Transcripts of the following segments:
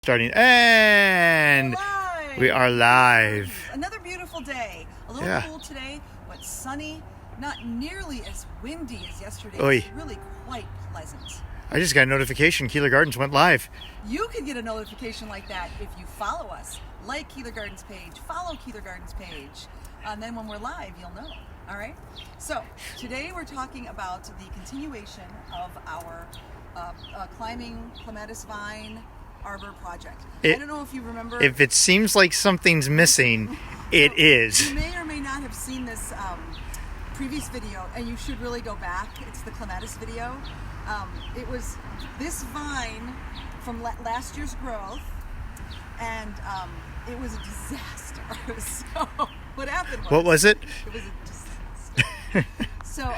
Starting and we are live. Another beautiful day. A little cool today, but sunny. Not nearly as windy as yesterday. It's really quite pleasant. I just got a notification Keeler Gardens went live. You can get a notification like that if you follow us. Like Keeler Gardens page, follow Keeler Gardens page. And then when we're live, you'll know. All right? So today we're talking about the continuation of our climbing clematis vine Arbor project. I don't know if you remember. If it seems like something's missing, it is. You may or may not have seen this previous video, and you should really go back. It's the clematis video. It was this vine from last year's growth, and it was a disaster. So what happened was... What was it? It was a disaster. So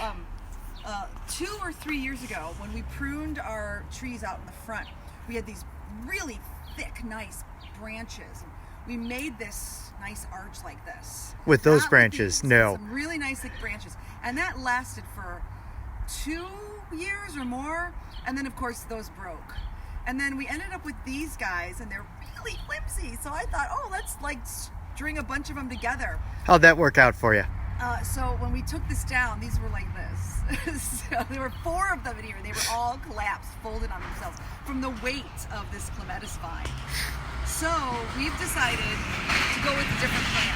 2 or 3 years ago, when we pruned our trees out in the front, we had these really thick, nice branches. We made this nice arch like this. With those branches? No. Some really nice thick branches. And that lasted for 2 years or more. And then, of course, those broke. And then we ended up with these guys, and they're really flimsy. So I thought, oh, let's like string a bunch of them together. How'd that work out for you? So when we took this down, these were like this. So there were 4 of them in here. They were all collapsed, folded on themselves from the weight of this clematis vine. So we've decided to go with a different plan.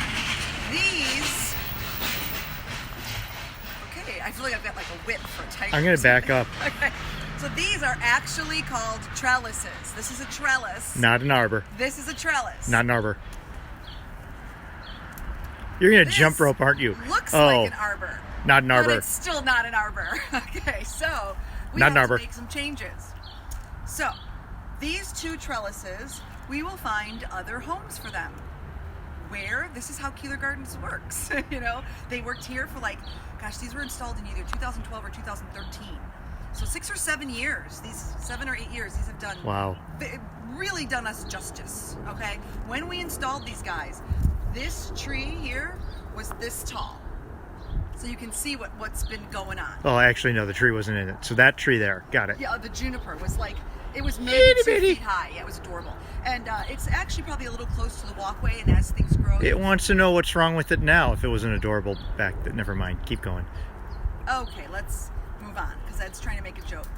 These, okay, I feel like I've got like a whip for a tiger. I'm going to back up. Okay. So these are actually called trellises. This is a trellis. Not an arbor. This is a trellis. Not an arbor. You're going to jump rope, aren't you? Looks like an arbor. Not an arbor. But it's still not an arbor. Okay, so we not have to make some changes. So these 2 trellises, we will find other homes for them. Where? This is how Keeler Gardens works. You know, they worked here for like, gosh, these were installed in either 2012 or 2013. So 6 or 7 years, these 7 or 8 years, these have done, really done us justice, okay? When we installed these guys, this tree here was this tall. So you can see what's been going on. Oh, actually, no, the tree wasn't in it. So that tree there, got it. Yeah, the juniper was like, it was maybe 2 feet high. Yeah, it was adorable. And it's actually probably a little close to the walkway, and as things grow... It wants to know what's wrong with it now. If it wasn't adorable back then, never mind. Keep going. Okay, let's move on, because that's trying to make a joke.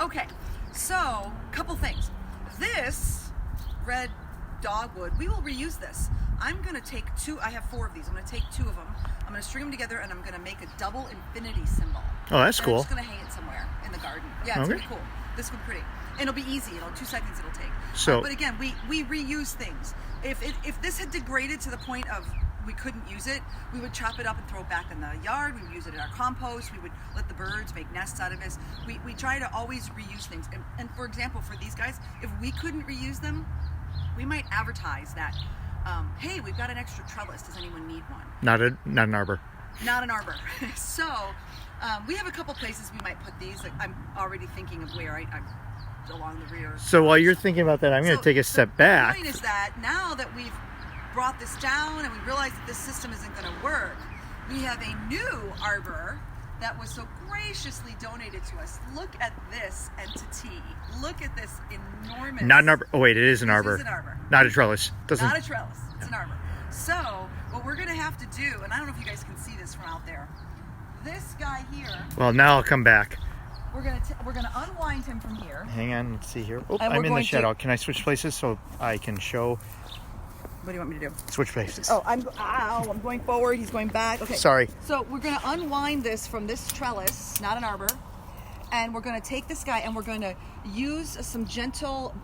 Okay, so, couple things. This red dogwood, we will reuse this. I'm going to take 2, I have 4 of these. I'm going to take 2 of them. I'm going to string them together, and I'm going to make a double infinity symbol. Oh, that's cool. I'm just going to hang it somewhere in the garden. Yeah, it's pretty cool. This would be pretty. And it'll be easy. 2 seconds it'll take. So, but again, we reuse things. If this had degraded to the point of we couldn't use it, we would chop it up and throw it back in the yard. We would use it in our compost. We would let the birds make nests out of this. We try to always reuse things. And for example, for these guys, if we couldn't reuse them, we might advertise that, hey, we've got an extra trellis. Does anyone need one? Not an arbor. Not an arbor. So we have a couple places we might put these. Like, I'm already thinking of where I'm along the rear. So while you're thinking about that, I'm going to take a step back. The point is that now that we've brought this down and we realize that this system isn't going to work, we have a new arbor that was so graciously donated to us. Look at this entity. Look at this enormous... Not an arbor. Oh, wait, it is an arbor. It is an arbor. Not a trellis. Not a trellis. It's an arbor. So what we're going to have to do, and I don't know if you guys can see this from out there, this guy here... Well, now I'll come back. We're gonna unwind him from here. Hang on, let's see here. Oh, I'm in the shadow. Can I switch places so I can show... What do you want me to do? Switch places. Oh, I'm going forward. He's going back. Okay. Sorry. So we're going to unwind this from this trellis, not an arbor, and we're going to take this guy and we're going to use some gentle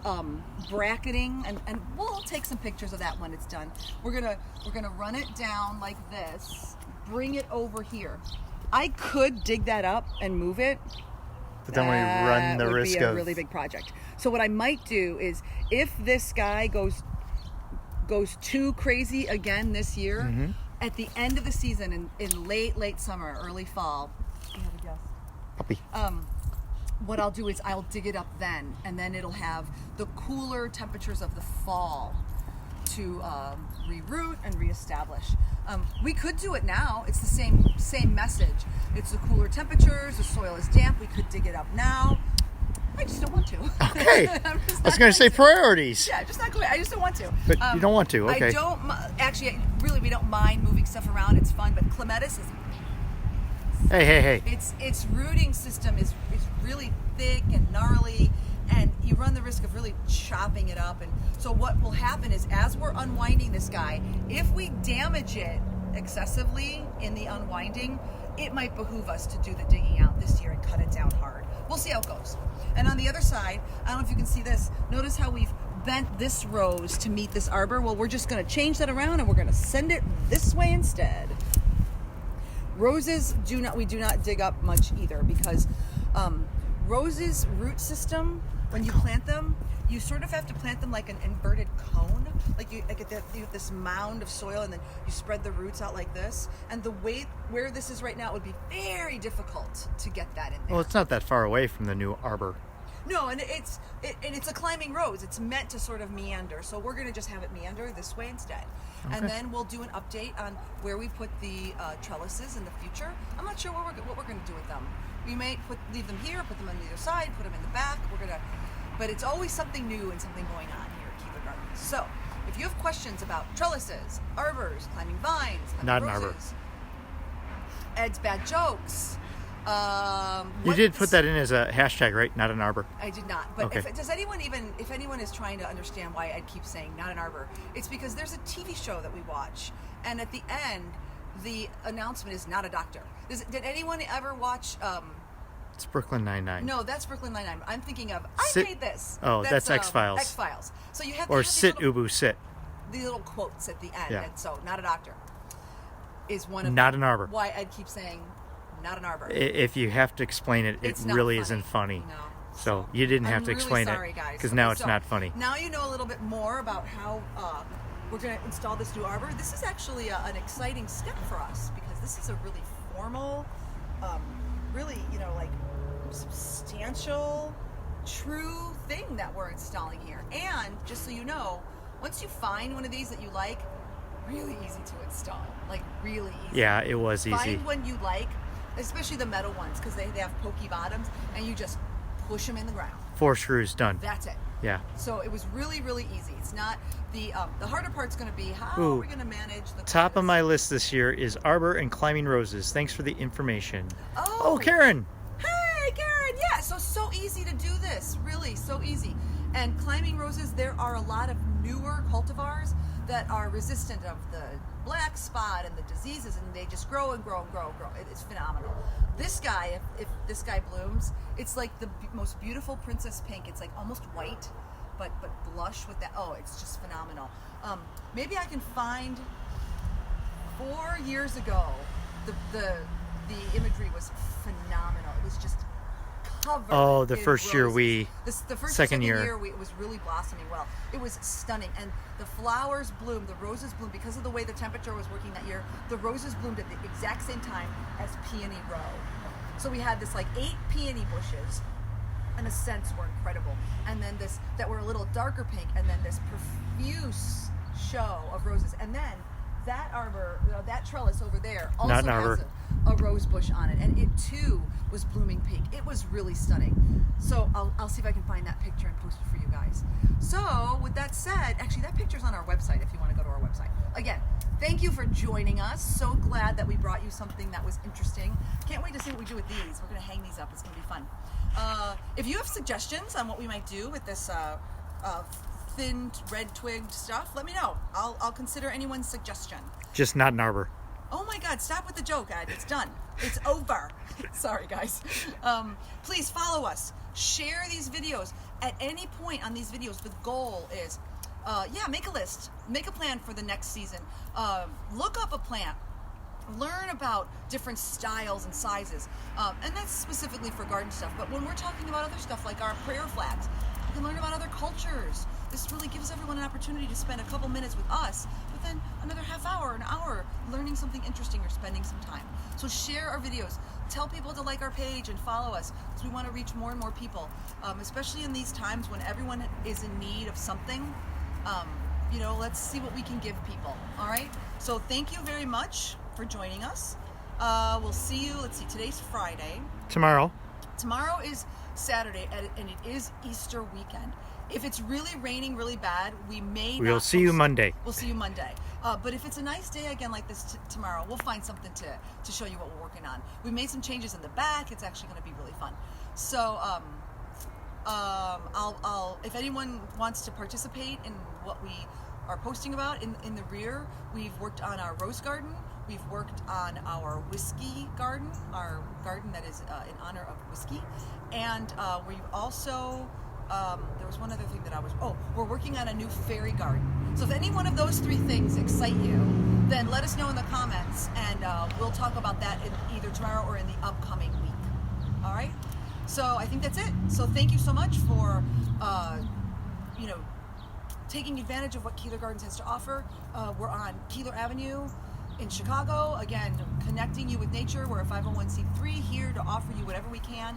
bracketing, and we'll take some pictures of that when it's done. We're gonna run it down like this, bring it over here. I could dig that up and move it. But then we run the risk of... That would be a really big project. So what I might do is, if this guy goes too crazy again this year, at the end of the season, in late summer, early fall, you have a guess? Puppy. What I'll do is I'll dig it up then, and then it'll have the cooler temperatures of the fall to reroot and reestablish. We could do it now. It's the same message. It's the cooler temperatures, the soil is damp, we could dig it up now. I just don't want to. Okay. I'm just I was not going to say to. priorities. Yeah, just not going. I just don't want to. But you don't want to, okay. I don't. Actually, really, we don't mind moving stuff around. It's fun. But clematis is. Hey. Its rooting system is really thick and gnarly, and you run the risk of really chopping it up. And so what will happen is, as we're unwinding this guy, if we damage it excessively in the unwinding, it might behoove us to do the digging out this year and cut it down hard. We'll see how it goes. And on the other side, I don't know if you can see this, notice how we've bent this rose to meet this arbor. Well, we're just going to change that around and we're going to send it this way instead. Roses we do not dig up much either, because roses' root system, when you plant them, you sort of have to plant them like an inverted cone. Like you have this mound of soil, and then you spread the roots out like this. And the way where this is right now, it would be very difficult to get that in there. Well, it's not that far away from the new arbor. No, and it's a climbing rose. It's meant to sort of meander. So we're going to just have it meander this way instead. Okay. And then we'll do an update on where we put the trellises in the future. I'm not sure what we're going to do with them. We may leave them here, put them on either side, put them in the back. But it's always something new and something going on here at Keeler Gardens. So if you have questions about trellises, arbors, climbing vines, climbing Not an roses, arbor. Ed's bad jokes. You did put that in as a hashtag, right? Not an arbor. I did not. But Okay. if anyone is trying to understand why Ed keeps saying not an arbor, it's because there's a TV show that we watch, and at the end, the announcement is not a doctor. Did anyone ever watch? It's Brooklyn Nine-Nine. No, that's Brooklyn Nine-Nine. I'm thinking of Sit- I made this. Oh, that's X-Files. X-Files. So you have Or these sit, little, Ubu, sit. the little quotes at the end. Yeah. And so not a doctor is one of Not them. an arbor. Why Ed keeps saying not an arbor. If you have to explain it, It's it not really funny. isn't funny. No. So you didn't have I'm to really explain sorry, it, guys. because Okay, now it's so not funny. Now you know a little bit more about how we're going to install this new arbor. This is actually an exciting step for us, because this is a really formal, really, like substantial, true thing that we're installing here. And just so you know, once you find one of these that you like, really easy to install. Like really easy. Yeah, it was easy. Find one you like, especially the metal ones, because they have pokey bottoms, and you just push them in the ground. 4 screws, done. That's it. Yeah. So it was really, really easy. It's not the harder part's going to be how Ooh. are we going to manage the Top of clematis. my list this year is arbor and climbing roses. Thanks for the information. Oh, Karen. Hey, Karen. Yeah, so easy to do this. Really, so easy. And climbing roses, there are a lot of newer cultivars that are resistant of the black spot and the diseases, and they just grow and grow and grow and grow. It's phenomenal. This guy, if this guy blooms, it's like the most beautiful princess pink. It's like almost white, but blush with that. Oh, it's just phenomenal. Maybe I can find 4 years ago. The imagery was phenomenal. It was just covered. Oh, the in first year roses. The first second year. it was really blossoming well. It was stunning, and the flowers bloomed, the roses bloomed because of the way the temperature was working that year. The roses bloomed at the exact same time as peony row. So we had this like 8 peony bushes, and the scents were incredible. And then this that were a little darker pink, and then this profuse show of roses, and then that arbor, that trellis over there also Not an has arbor. a rose bush on it, and it too was blooming pink. It was really stunning. So I'll see if I can find that picture and post it for you guys. So with that said, actually that picture's on our website if you want to go to our website. Again, thank you for joining us. So glad that we brought you something that was interesting. Can't wait to see what we do with these. We're going to hang these up. It's going to be fun. If you have suggestions on what we might do with this thin red twigged stuff, let me know. I'll consider anyone's suggestion. Just not an arbor. Oh my God, stop with the joke, Ed. It's done. It's over. Sorry, guys. Please follow us. Share these videos. At any point on these videos, the goal is, make a list. Make a plan for the next season. Look up a plant. Learn about different styles and sizes. And that's specifically for garden stuff. But when we're talking about other stuff like our prayer flags, you can learn about other cultures. This really gives everyone an opportunity to spend a couple minutes with us, but then another half hour, an hour, learning something interesting or spending some time. So share our videos. Tell people to like our page and follow us, because we want to reach more and more people, especially in these times when everyone is in need of something. Let's see what we can give people. All right? So thank you very much for joining us. We'll see you. Let's see, today's Friday. Tomorrow. Tomorrow is Saturday, and it is Easter weekend. If it's really raining really bad, we may We'll not see you post it. Monday. We'll see you Monday. But if it's a nice day again like this tomorrow, we'll find something to show you what we're working on. We made some changes in the back. It's actually going to be really fun. So I'll if anyone wants to participate in what we are posting about in the rear, we've worked on our rose garden. We've worked on our whiskey garden, our garden that is in honor of whiskey, and we've also. There was one other thing that we're working on a new fairy garden. So if any one of those three things excite you, then let us know in the comments, and we'll talk about that either tomorrow or in the upcoming week. All right? So I think that's it. So thank you so much for, taking advantage of what Keeler Gardens has to offer. We're on Keeler Avenue in Chicago. Again, connecting you with nature. We're a 501c3 here to offer you whatever we can.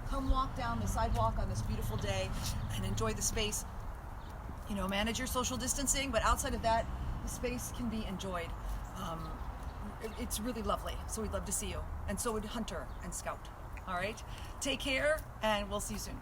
Come walk down the sidewalk on this beautiful day and enjoy the space. Manage your social distancing, but outside of that, the space can be enjoyed. It's really lovely, so we'd love to see you. And so would Hunter and Scout. All right? Take care, and we'll see you soon.